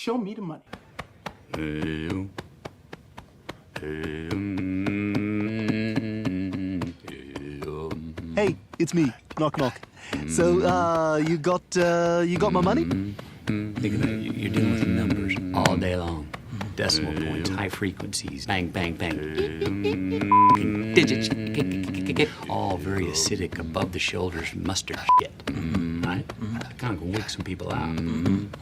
Show me the money. Hey, it's me. Knock, knock. So, you got my money? Think about it. You're dealing with numbers all day long. Decimal points, high frequencies, bang, bang, bang. Digits, all very acidic, above the shoulders mustard shit. Right? Kind of wig some people out.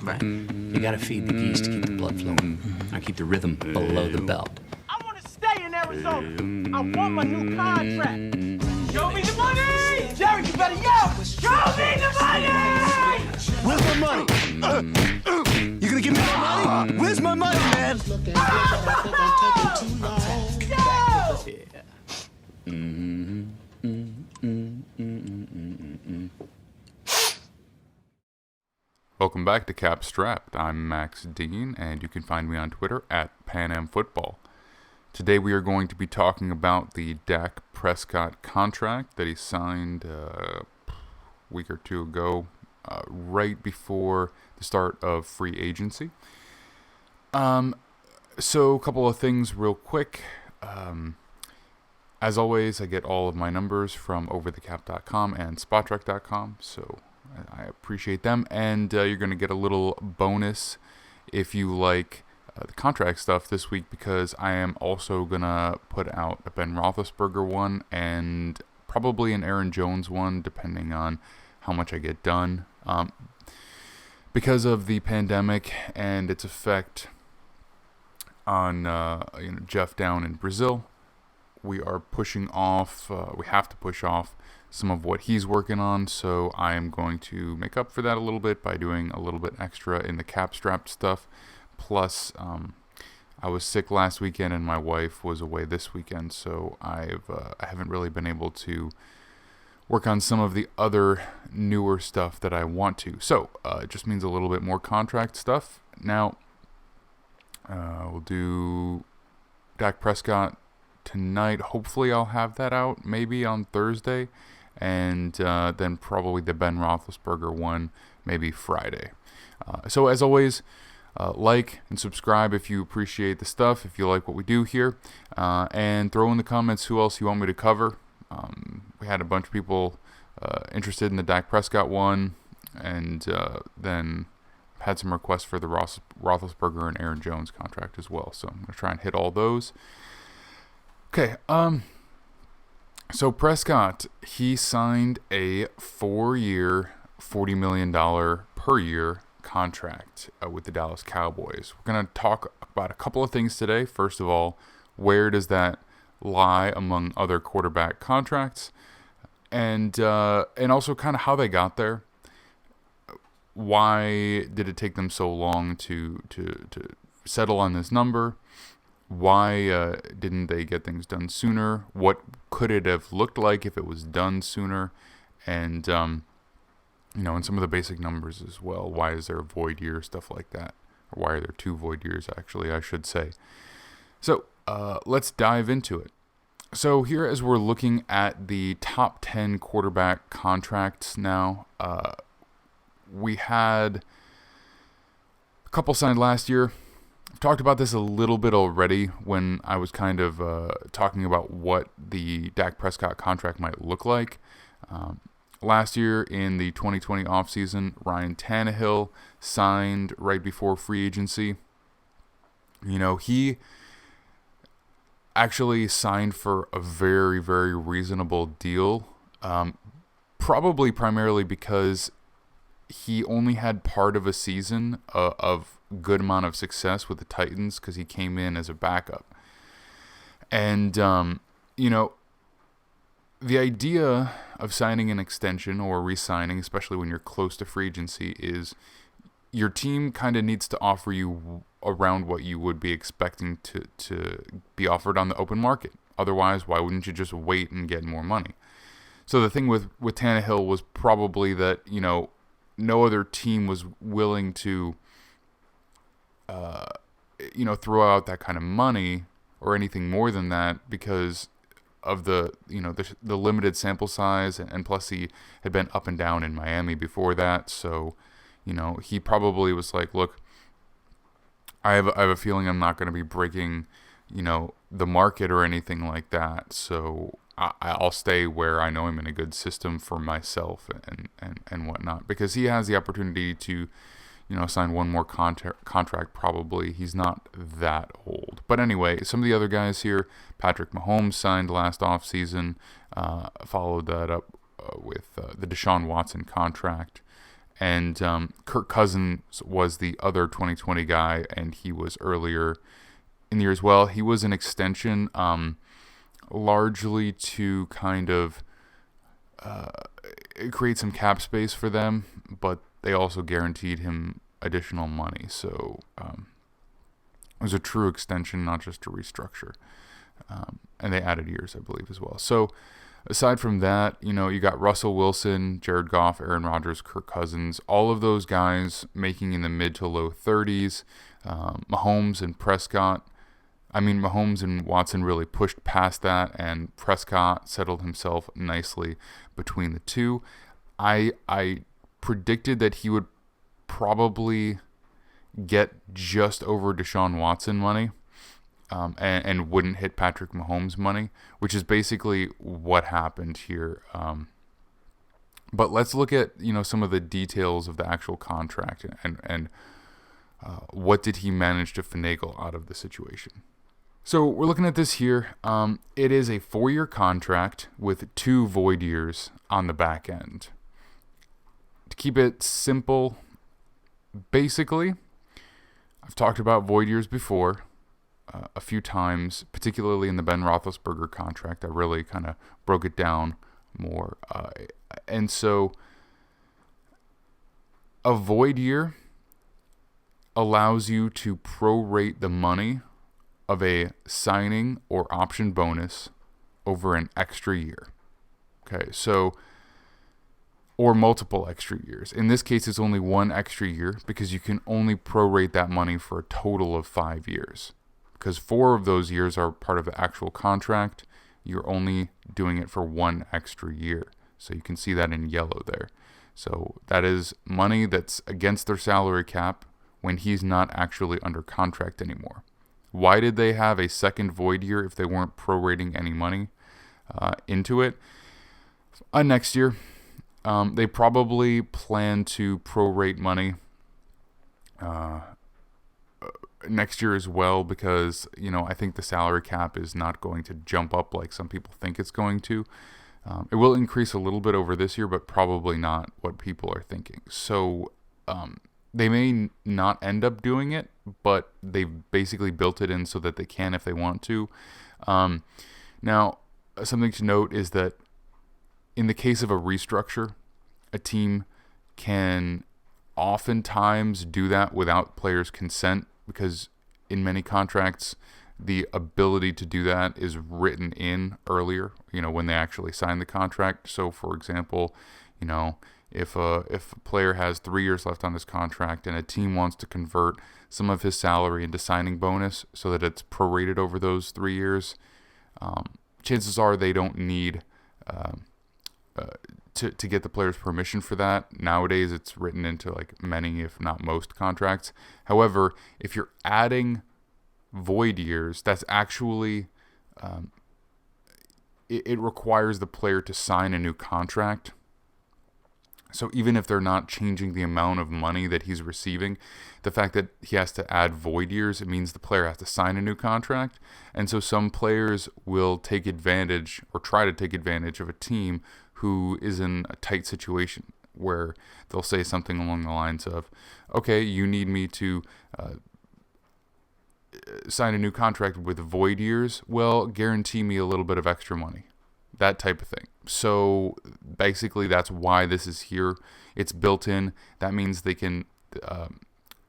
Right? You gotta feed the geese to keep the blood flowing. I keep the rhythm below the belt. I want to stay in Arizona. I want my new contract. Show me the money! Jerry, you better yell! Show me the money! Where's my money? You gonna give me my money? Where's my money, man? Welcome back to Cap Strapped. I'm Max Dean, and you can find me on Twitter at PanAmFootball. Today we are going to be talking about the Dak Prescott contract that he signed a week or two ago, right before the start of free agency. So a couple of things real quick. As always, I get all of my numbers from overthecap.com and spotrac.com, so I appreciate them. And you're going to get a little bonus if you like the contract stuff this week, because I am also going to put out a Ben Roethlisberger one and probably an Aaron Jones one, depending on how much I get done. Because of the pandemic and its effect on Jeff down in Brazil, we are pushing off, we have to push off some of what he's working on, so I am going to make up for that a little bit by doing a little bit extra in the cap strapped stuff. Plus, I was sick last weekend and my wife was away this weekend, so I haven't really been able to work on some of the other newer stuff that I want to. So it just means a little bit more contract stuff. Now, we'll do Dak Prescott tonight. Hopefully I'll have that out maybe on Thursday, and then probably the Ben Roethlisberger one maybe Friday. So as always, like and subscribe if you appreciate the stuff, if you like what we do here, and throw in the comments who else you want me to cover. We had a bunch of people interested in the Dak Prescott one, and then had some requests for the Roethlisberger and Aaron Jones contract as well. So I'm going to try and hit all those. Okay, so Prescott, he signed a 4-year, $40 million per year contract with the Dallas Cowboys. We're going to talk about a couple of things today. First of all, where does that lie among other quarterback contracts, and also kind of how they got there. Why did it take them so long to settle on this number? Why didn't they get things done sooner? What could it have looked like if it was done sooner? And and some of the basic numbers as well. Why is there a void year, stuff like that? Or why are there 2 void years, actually, I should say. So let's dive into it. So here, as we're looking at the top 10 quarterback contracts now, we had a couple signed last year. I've talked about this a little bit already when I was kind of talking about what the Dak Prescott contract might look like. Last year in the 2020 offseason, Ryan Tannehill signed right before free agency. He actually signed for a very, very reasonable deal, probably primarily because he only had part of a season of good amount of success with the Titans because he came in as a backup. And, the idea of signing an extension or re-signing, especially when you're close to free agency, is your team kind of needs to offer you around what you would be expecting to be offered on the open market. Otherwise, why wouldn't you just wait and get more money? So the thing with Tannehill was probably that, no other team was willing to, throw out that kind of money or anything more than that because of the limited sample size, and plus he had been up and down in Miami before that. So, he probably was like, look, I have a feeling I'm not going to be breaking, the market or anything like that. So I'll stay where I know I'm in a good system for myself and whatnot, because he has the opportunity to, sign one more contract probably. He's not that old. But anyway, some of the other guys here, Patrick Mahomes signed last offseason, followed that up with the Deshaun Watson contract. And Kirk Cousins was the other 2020 guy, and he was earlier in the year as well. He was an extension largely to kind of create some cap space for them, but they also guaranteed him additional money. So it was a true extension, not just a restructure. And they added years, I believe, as well. So aside from that, you got Russell Wilson, Jared Goff, Aaron Rodgers, Kirk Cousins, all of those guys making in the mid to low 30s. Mahomes and Watson really pushed past that, and Prescott settled himself nicely between the two. I predicted that he would probably get just over Deshaun Watson money. And wouldn't hit Patrick Mahomes' money, which is basically what happened here. But let's look at some of the details of the actual contract and what did he manage to finagle out of the situation. So we're looking at this here. It is a 4-year contract with 2 void years on the back end. To keep it simple, basically, I've talked about void years before. A few times, particularly in the Ben Roethlisberger contract. I really kind of broke it down more. And so a void year allows you to prorate the money of a signing or option bonus over an extra year. Okay, so, or multiple extra years. In this case, it's only 1 extra year because you can only prorate that money for a total of 5 years. Because 4 of those years are part of the actual contract, you're only doing it for 1 extra year. So you can see that in yellow there. So that is money that's against their salary cap when he's not actually under contract anymore. Why did they have a second void year if they weren't prorating any money into it? Next year, they probably plan to prorate money next year as well, because I think the salary cap is not going to jump up like some people think it's going to. It will increase a little bit over this year, but probably not what people are thinking. So they may not end up doing it, but they've basically built it in so that they can if they want to. Now, something to note is that in the case of a restructure, a team can oftentimes do that without players' consent, because in many contracts, the ability to do that is written in earlier, when they actually sign the contract. So, for example, if a player has 3 years left on his contract and a team wants to convert some of his salary into signing bonus so that it's prorated over those 3 years, chances are they don't need to get the player's permission for that. Nowadays, it's written into like many, if not most, contracts. However, if you're adding void years, that's actually it requires the player to sign a new contract. So even if they're not changing the amount of money that he's receiving, the fact that he has to add void years, it means the player has to sign a new contract. And so some players will take advantage or try to take advantage of a team who is in a tight situation, where they'll say something along the lines of, okay, you need me to sign a new contract with void years. Well, guarantee me a little bit of extra money. That type of thing. So basically that's why this is here. It's built in. That means they can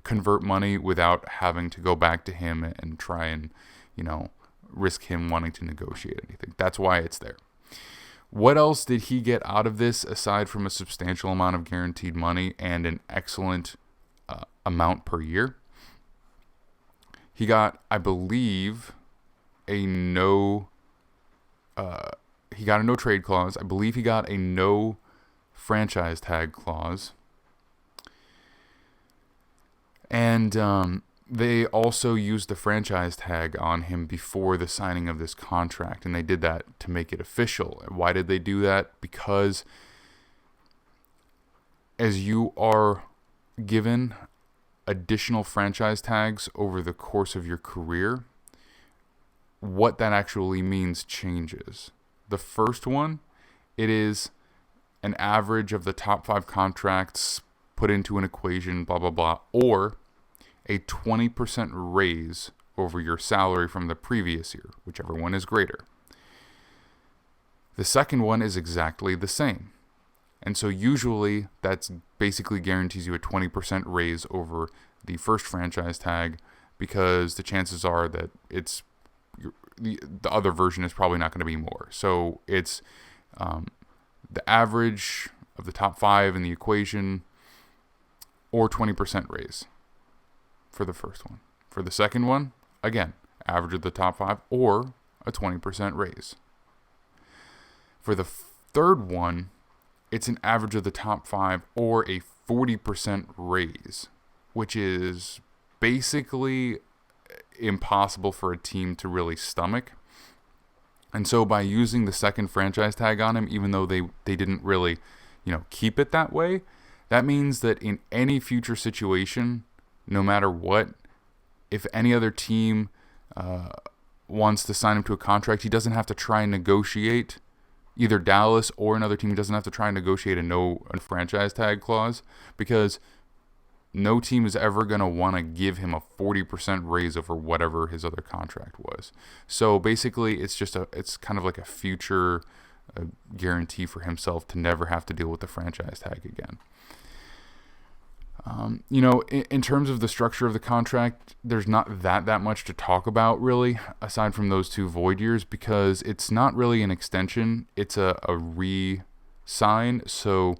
convert money without having to go back to him and try and, risk him wanting to negotiate anything. That's why it's there. What else did he get out of this aside from a substantial amount of guaranteed money and an excellent amount per year? He got, I believe, a no trade clause. I believe he got a no franchise tag clause. And they also used the franchise tag on him before the signing of this contract, and they did that to make it official. Why did they do that? Because as you are given additional franchise tags over the course of your career, what that actually means changes. The first one, it is an average of the top 5 contracts put into an equation, blah, blah, blah, or a 20% raise over your salary from the previous year, whichever one is greater. The second one is exactly the same. And so usually that's basically guarantees you a 20% raise over the first franchise tag, because the chances are that the other version is probably not going to be more. So it's the average of the top 5 in the equation, or 20% raise for the first one. For the second one, again, average of the top 5 or a 20% raise. For the third one, it's an average of the top 5 or a 40% raise, which is basically impossible for a team to really stomach. And so by using the second franchise tag on him, even though they didn't really, keep it that way, that means that in any future situation, no matter what, if any other team wants to sign him to a contract, he doesn't have to try and negotiate. Either Dallas or another team doesn't have to try and negotiate a franchise tag clause, because no team is ever going to want to give him a 40% raise over whatever his other contract was. So basically, it's kind of like a future guarantee for himself to never have to deal with the franchise tag again. In terms of the structure of the contract, there's not that much to talk about, really, aside from those 2 void years, because it's not really an extension. It's a re-sign, so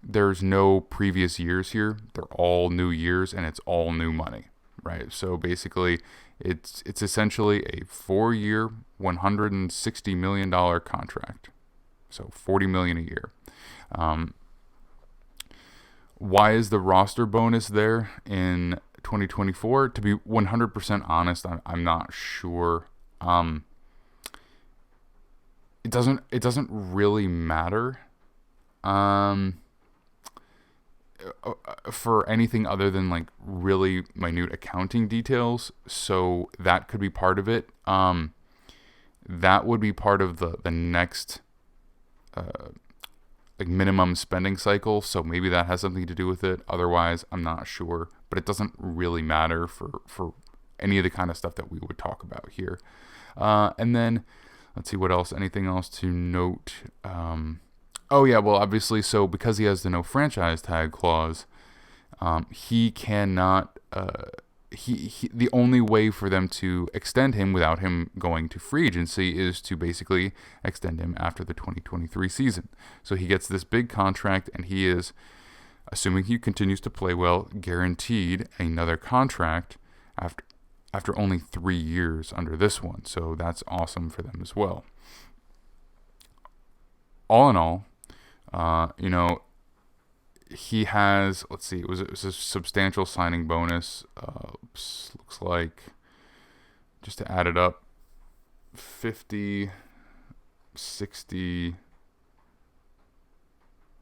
there's no previous years here. They're all new years, and it's all new money, right? So basically, it's essentially a 4-year, $160 million contract, so $40 million a year. Why is the roster bonus there in 2024? To be 100% honest, I'm not sure. It doesn't really matter for anything other than like really minute accounting details. So that could be part of it. That would be part of the next minimum spending cycle, so maybe that has something to do with it. Otherwise, I'm not sure, but it doesn't really matter for any of the kind of stuff that we would talk about here. And then let's see what else. Anything else to note? Obviously, so because he has the no franchise tag clause, he cannot. The only way for them to extend him without him going to free agency is to basically extend him after the 2023 season. So he gets this big contract, and he is, assuming he continues to play well, guaranteed another contract after only 3 years under this one. So that's awesome for them as well. All in all, he has, let's see, it was a substantial signing bonus. Looks like, just to add it up, 50, 60,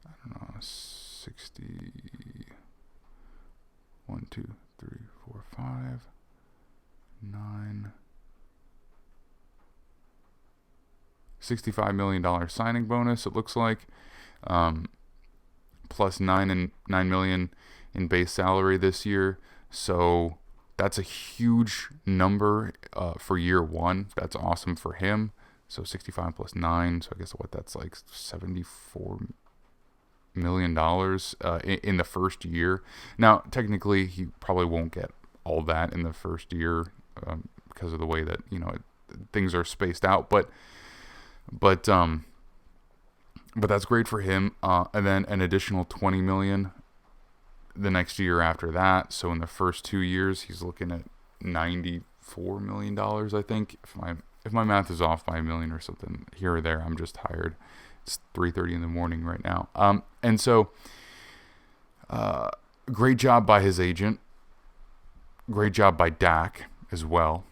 I don't know, 60, 1, 2, 3, 4, 5, 9, $65 million signing bonus, it looks like. Plus $9 million in base salary this year. So that's a huge number for year one. That's awesome for him. So 65 plus 9. So I guess that's like $74 million in the first year. Now, technically, he probably won't get all that in the first year because of the way that things are spaced out. But that's great for him. And then an additional $20 million the next year after that. So in the first 2 years, he's looking at $94 million, I think. If my math is off by $1 million or something here or there, I'm just tired. It's 3:30 in the morning right now. And so, great job by his agent Great job by Dak as well.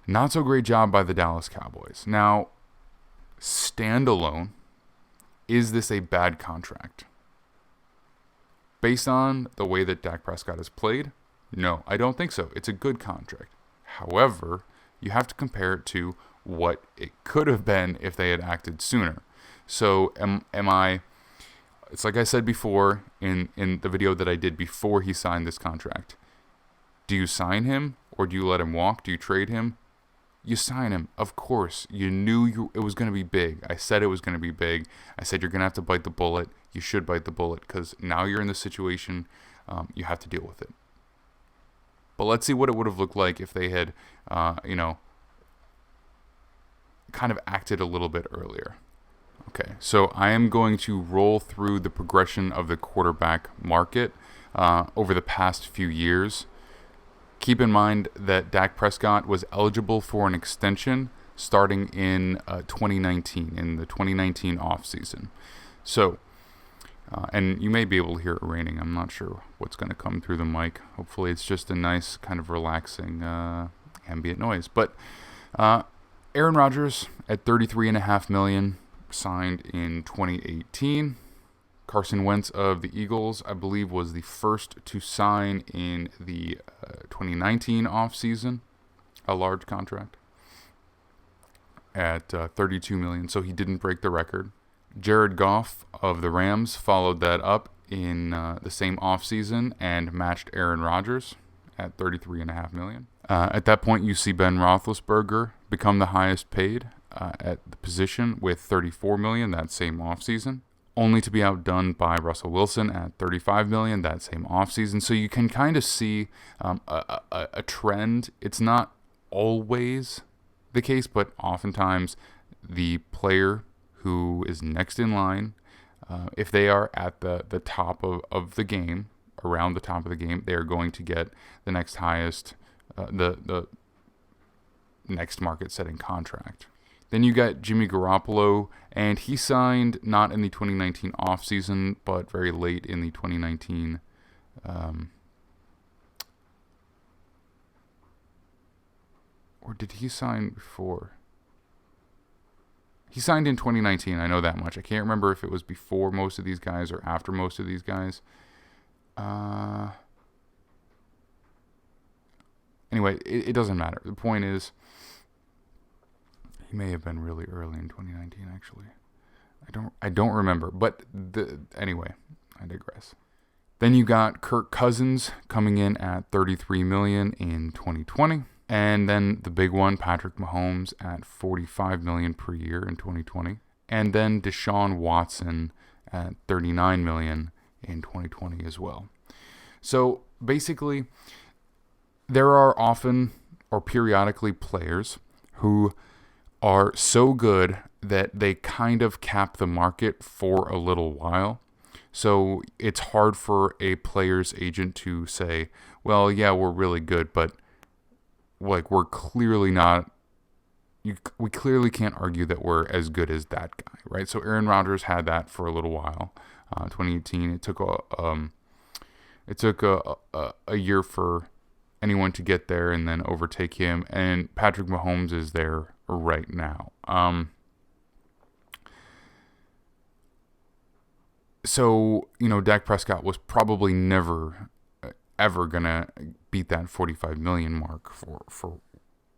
Not so great job by the Dallas Cowboys. Now, standalone, is this a bad contract? Based on the way that Dak Prescott has played, no, I don't think so. It's a good contract. However, you have to compare it to what it could have been if they had acted sooner. So am I, it's like I said before in the video that I did before he signed this contract. Do you sign him or do you let him walk? Do you trade him? You sign him, of course. You knew it was going to be big. I said it was going to be big. I said you're going to have to bite the bullet. You should bite the bullet because now you're in the situation. You have to deal with it. But let's see what it would have looked like if they had, kind of acted a little bit earlier. Okay, so I am going to roll through the progression of the quarterback market over the past few years. Keep in mind that Dak Prescott was eligible for an extension starting in 2019, in the 2019 offseason. So, and you may be able to hear it raining. I'm not sure what's going to come through the mic. Hopefully it's just a nice kind of relaxing ambient noise. But Aaron Rodgers at $33.5 million signed in 2018. Carson Wentz of the Eagles, I believe, was the first to sign in the 2019 offseason, a large contract at $32 million, so he didn't break the record. Jared Goff of the Rams followed that up in the same offseason and matched Aaron Rodgers at $33.5 million. At that point, you see Ben Roethlisberger become the highest paid at the position with $34 million that same offseason, only to be outdone by Russell Wilson at $35 million that same offseason. So you can kind of see a trend. It's not always the case, but oftentimes the player who is next in line, if they are at the top of the game, around the top of the game, they are going to get the next highest, the next market-setting contract. Then you got Jimmy Garoppolo, and he signed not in the 2019 offseason, but very late in the 2019 or did he sign before? He signed in 2019, I know that much. I can't remember if it was before most of these guys or after most of these guys. Anyway, it doesn't matter. The point is, he may have been really early in 2019, actually. I don't remember. But anyway, I digress. Then you got Kirk Cousins coming in at $33 million in 2020. And then the big one, Patrick Mahomes at $45 million per year in 2020. And then Deshaun Watson at $39 million in 2020 as well. So basically, there are often or periodically players who are so good that they kind of cap the market for a little while. So it's hard for a player's agent to say, well, yeah, we're really good, but like we're clearly not, we clearly can't argue that we're as good as that guy, right? So Aaron Rodgers had that for a little while. 2018, it took a year for anyone to get there and then overtake him, and Patrick Mahomes is there right now. So, Dak Prescott was probably never, ever going to beat that 45 million mark for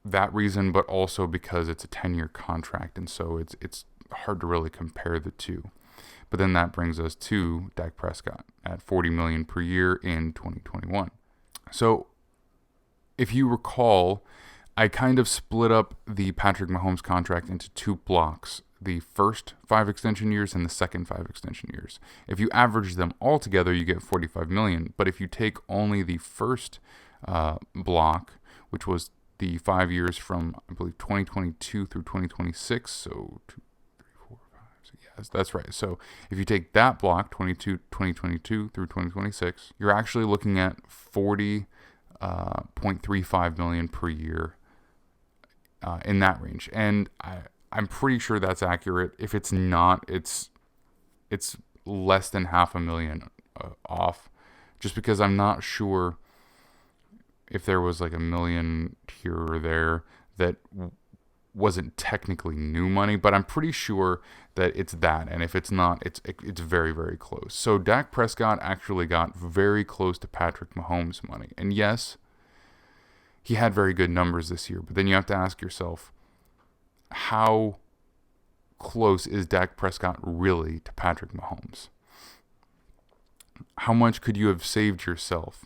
that reason, but also because it's a 10-year contract, and so it's hard to really compare the two. But then that brings us to Dak Prescott at $40 million per year in 2021. So, if you recall, I kind of split up the Patrick Mahomes contract into two blocks, the first 5 extension years and the second 5 extension years. If you average them all together, you get $45 million. But if you take only the first block, which was the 5 years from, I believe, 2022 through 2026, so 2, 3, 4, 5, 6, yes, that's right. So if you take that block, 2022 through 2026, you're actually looking at $40.35 million per year in that range. And I'm pretty sure that's accurate. If it's not, it's less than $500,000 off, just because I'm not sure if there was like $1 million here or there that wasn't technically new money, but I'm pretty sure that it's that. And if it's not, it's very, very close. So Dak Prescott actually got very close to Patrick Mahomes' money. And yes, he had very good numbers this year, but then you have to ask yourself, how close is Dak Prescott really to Patrick Mahomes? How much could you have saved yourself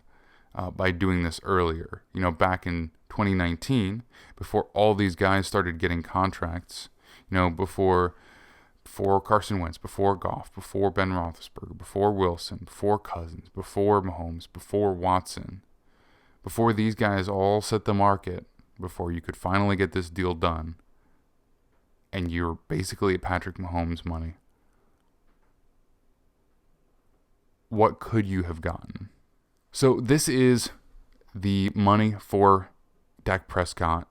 by doing this earlier? You know, back in 2019, before all these guys started getting contracts, you know, before Carson Wentz, before Goff, before Ben Roethlisberger, before Wilson, before Cousins, before Mahomes, before Watson, before these guys all set the market, before you could finally get this deal done, and you're basically at Patrick Mahomes' money, what could you have gotten? So this is the money for Dak Prescott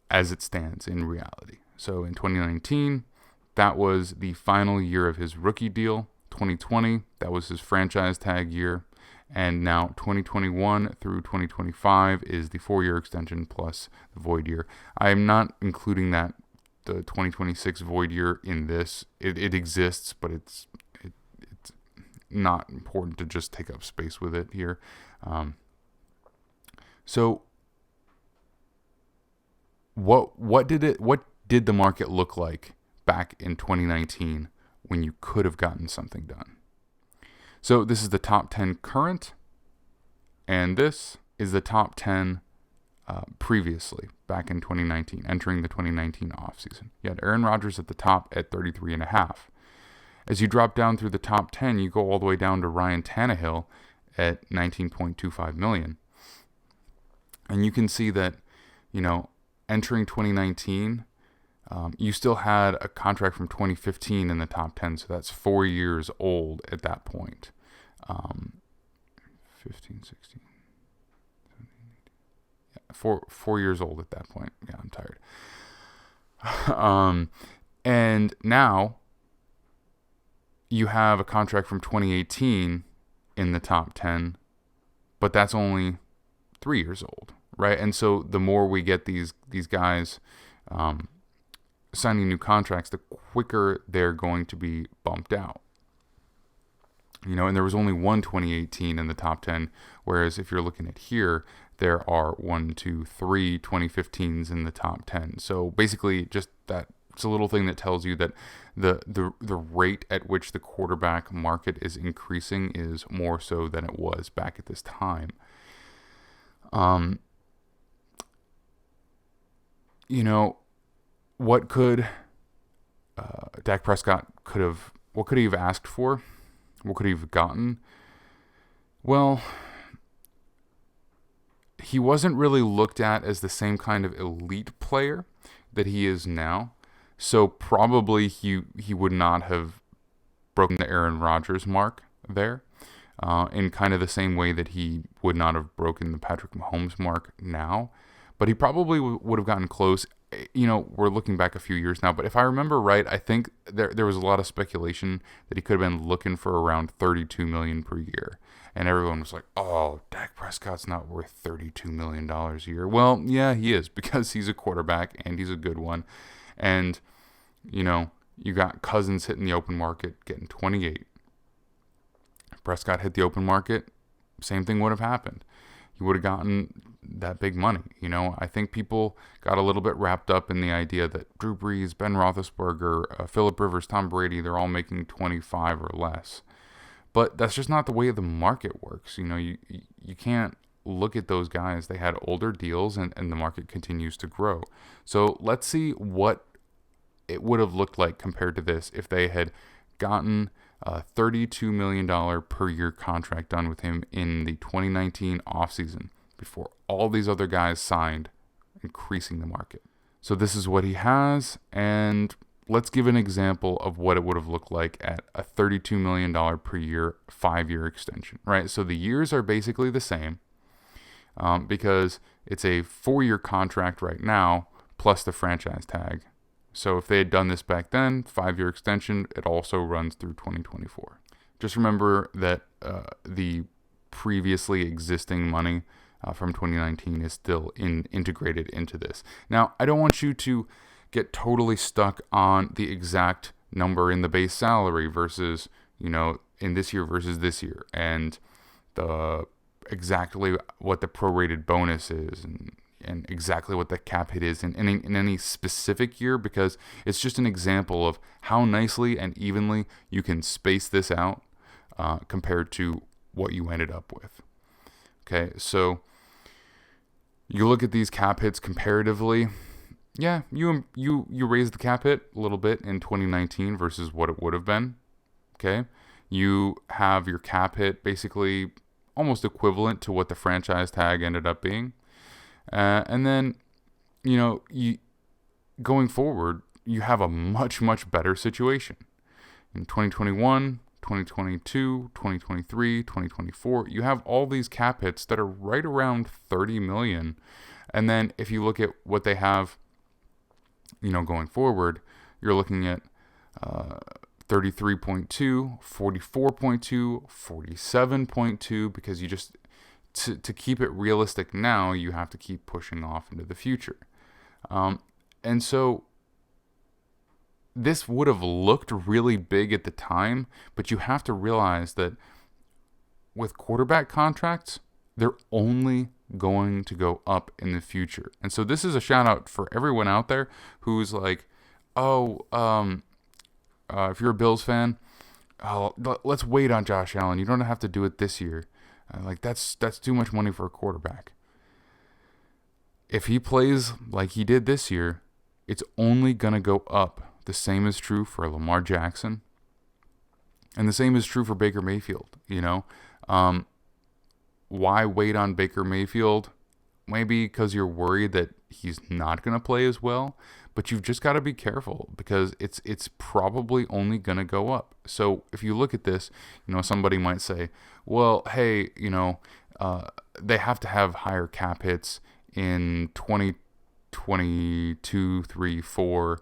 as it stands in reality. So in 2019, that was the final year of his rookie deal. 2020, that was his franchise tag year. And now 2021 through 2025 is the 4-year extension plus the void year. I am not including that the 2026 void year in this. It exists, but it's not important to just take up space with it here. So what did the market look like back in 2019 when you could have gotten something done? So this is the top 10 current, and this is the top 10 previously, back in 2019, entering the 2019 offseason. You had Aaron Rodgers at the top at 33.5. As you drop down through the top 10, you go all the way down to Ryan Tannehill at $19.25 million. And you can see that, you know, entering 2019, you still had a contract from 2015 in the top 10, so that's 4 years old at that point. 15, 16, 17, 18. Yeah, 4 years old at that point. Yeah, I'm tired. And now you have a contract from 2018 in the top 10, but that's only 3 years old, right? And so the more we get these guys signing new contracts, the quicker they're going to be bumped out. You know, and there was only one 2018 in the top 10, whereas if you're looking at here, there are 1, 2, 3 2015s in the top 10. So basically, just that, it's a little thing that tells you that the rate at which the quarterback market is increasing is more so than it was back at this time. You know, what could Dak Prescott what could he have asked for? What could he have gotten? Well, he wasn't really looked at as the same kind of elite player that he is now. So probably he would not have broken the Aaron Rodgers mark there, in kind of the same way that he would not have broken the Patrick Mahomes mark now. But he probably would have gotten close. You know, we're looking back a few years now, but if I remember right, I think there was a lot of speculation that he could have been looking for around $32 million per year. And everyone was like, oh, Dak Prescott's not worth $32 million a year. Well, yeah, he is, because he's a quarterback and he's a good one. And, you know, you got Cousins hitting the open market, getting 28. If Prescott hit the open market, same thing would have happened. He would have gotten that big money. You know, I think people got a little bit wrapped up in the idea that Drew Brees, Ben Roethlisberger, Phillip Rivers, Tom Brady, they're all making 25 or less. But that's just not the way the market works. You know, you can't look at those guys. They had older deals, and the market continues to grow. So let's see what it would have looked like compared to this if they had gotten a $32 million per year contract done with him in the 2019 offseason before all these other guys signed, increasing the market. So this is what he has, and let's give an example of what it would have looked like at a $32 million per year, 5-year extension, right? So the years are basically the same, because it's a 4-year contract right now, plus the franchise tag. So if they had done this back then, 5-year extension, it also runs through 2024. Just remember that the previously existing money from 2019 is still integrated into this. Now, I don't want you to get totally stuck on the exact number in the base salary versus, in this year versus this year, and the exactly what the prorated bonus is, and exactly what the cap hit is in any specific year, because it's just an example of how nicely and evenly you can space this out compared to what you ended up with. Okay, so you look at these cap hits comparatively. Yeah, you raised the cap hit a little bit in 2019 versus what it would have been. Okay, you have your cap hit basically almost equivalent to what the franchise tag ended up being. And then, going forward, you have a much, much better situation. In 2021, 2022, 2023, 2024, you have all these cap hits that are right around 30 million. And then if you look at what they have, going forward, you're looking at 33.2, 44.2, 47.2, because you just, to keep it realistic now, you have to keep pushing off into the future. And so this would have looked really big at the time, but you have to realize that with quarterback contracts, they're only going to go up in the future. And so this is a shout out for everyone out there who's like, if you're a Bills fan, let's wait on Josh Allen. You don't have to do it this year. That's too much money for a quarterback. If he plays like he did this year, it's only going to go up. The same is true for Lamar Jackson. And the same is true for Baker Mayfield, Why wait on Baker Mayfield? Maybe because you're worried that he's not going to play as well. But you've just got to be careful, because it's probably only going to go up. So if you look at this, somebody might say, well, hey, they have to have higher cap hits in 2022, 3, 4,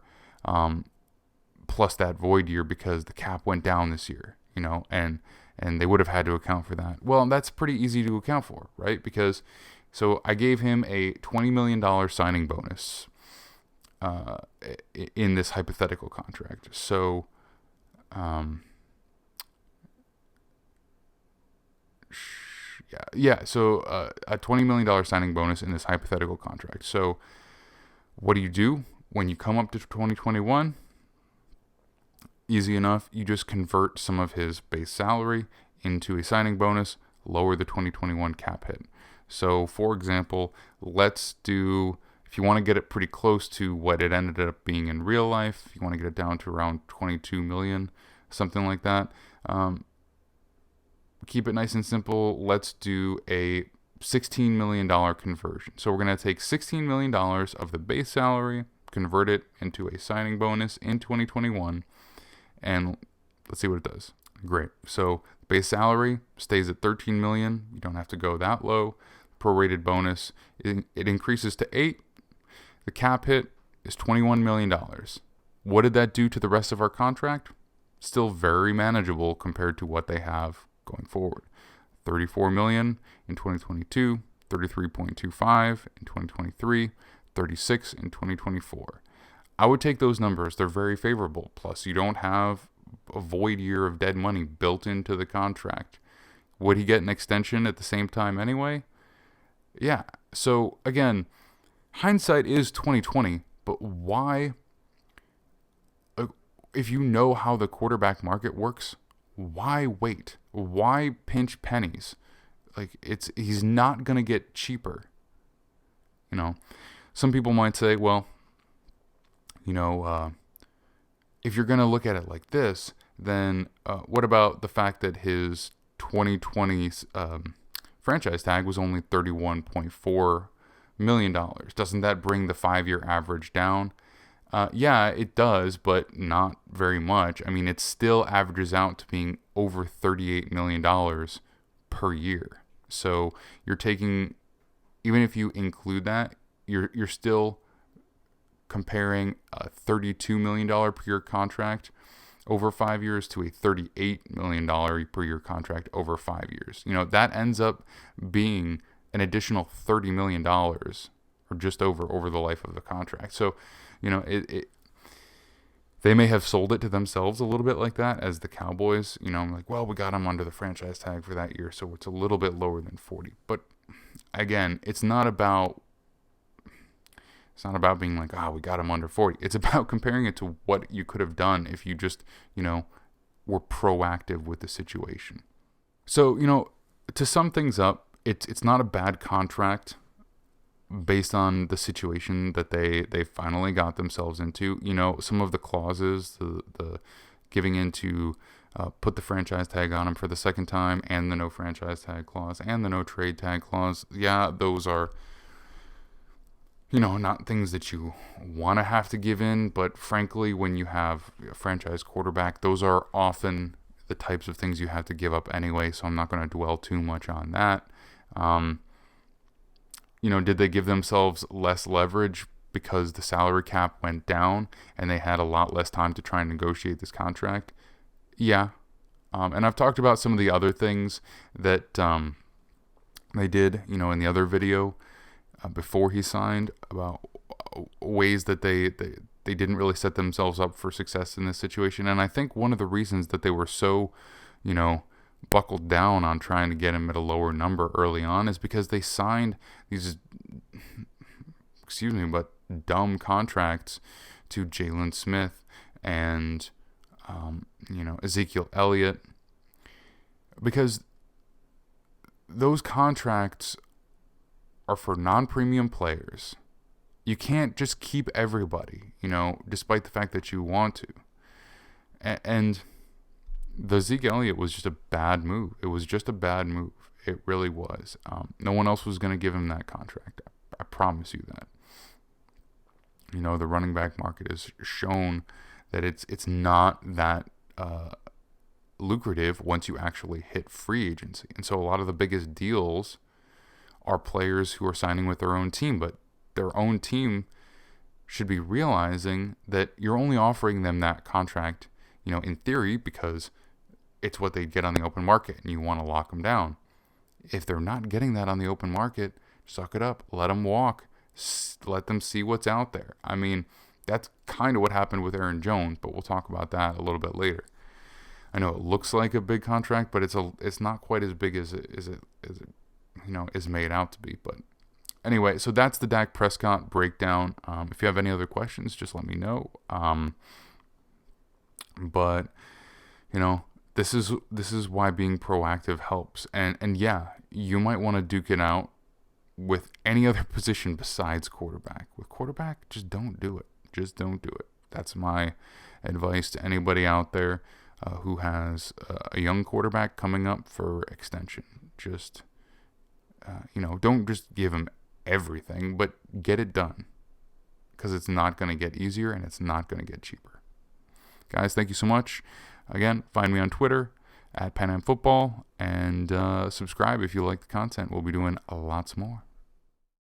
plus that void year because the cap went down this year, and they would have had to account for that. Well, that's pretty easy to account for, right? Because so I gave him a $20 million signing bonus in this hypothetical contract. So, So a $20 million signing bonus in this hypothetical contract. So what do? When you come up to 2021, easy enough. You just convert some of his base salary into a signing bonus, lower the 2021 cap hit. So, for example, let's do, if you want to get it pretty close to what it ended up being in real life, if you want to get it down to around 22 million, something like that, keep it nice and simple. Let's do a $16 million conversion. So we're going to take $16 million of the base salary, convert it into a signing bonus in 2021, and let's see what it does. Great. So base salary stays at 13 million. You don't have to go that low. Prorated bonus, it increases to 8. The cap hit is $21 million. What did that do to the rest of our contract? Still very manageable compared to what they have going forward. 34 million in 2022, 33.25 in 2023, 36 in 2024. I would take those numbers. They're very favorable. Plus, you don't have a void year of dead money built into the contract. Would he get an extension at the same time anyway? Yeah. So again, hindsight is 2020, but why? If you know how the quarterback market works, why wait? Why pinch pennies? He's not going to get cheaper. Some people might say, well, if you're going to look at it like this, then what about the fact that his 2020 franchise tag was only $31.4 million? Doesn't that bring the 5-year average down? Yeah, it does, but not very much. I mean, it still averages out to being over $38 million per year. So you're taking, even if you include that, you're still comparing a $32 million per year contract over 5 years to a $38 million per year contract over 5 years. That ends up being an additional $30 million or just over the life of the contract. So, they may have sold it to themselves a little bit like that as the Cowboys, like, well, we got him under the franchise tag for that year, so it's a little bit lower than 40. But again, it's not about being like, we got him under 40. It's about comparing it to what you could have done if you just, were proactive with the situation. So, to sum things up, it's not a bad contract based on the situation that they finally got themselves into. Some of the clauses, the giving into put the franchise tag on him for the second time, and the no franchise tag clause and the no trade tag clause. Yeah, those are, not things that you want to have to give in, but frankly, when you have a franchise quarterback, those are often the types of things you have to give up anyway, so I'm not going to dwell too much on that. Did they give themselves less leverage because the salary cap went down and they had a lot less time to try and negotiate this contract? Yeah. And I've talked about some of the other things that they did, in the other video before he signed, about ways that they didn't really set themselves up for success in this situation. And I think one of the reasons that they were so, buckled down on trying to get him at a lower number early on is because they signed these, dumb contracts to Jalen Smith and, Ezekiel Elliott, because those contracts are for non-premium players. You can't just keep everybody, despite the fact that you want to. And the Zeke Elliott was just a bad move. It was just a bad move. It really was. No one else was going to give him that contract. I promise you that. The running back market has shown that it's not that lucrative once you actually hit free agency. And so a lot of the biggest deals are players who are signing with their own team, but their own team should be realizing that you're only offering them that contract, in theory, because it's what they get on the open market and you want to lock them down. If they're not getting that on the open market, suck it up, let them walk, let them see what's out there. I mean, that's kind of what happened with Aaron Jones, but we'll talk about that a little bit later. I know it looks like a big contract, but it's not quite as big as it is made out to be. But anyway, so that's the Dak Prescott breakdown. If you have any other questions, just let me know. But this is why being proactive helps. And yeah, you might want to duke it out with any other position besides quarterback. With quarterback, just don't do it. Just don't do it. That's my advice to anybody out there who has a young quarterback coming up for extension. Just, don't just give him everything, but get it done. Because it's not going to get easier and it's not going to get cheaper. Guys, thank you so much. Again, find me on Twitter @PanAmFootball and subscribe if you like the content. We'll be doing lots more.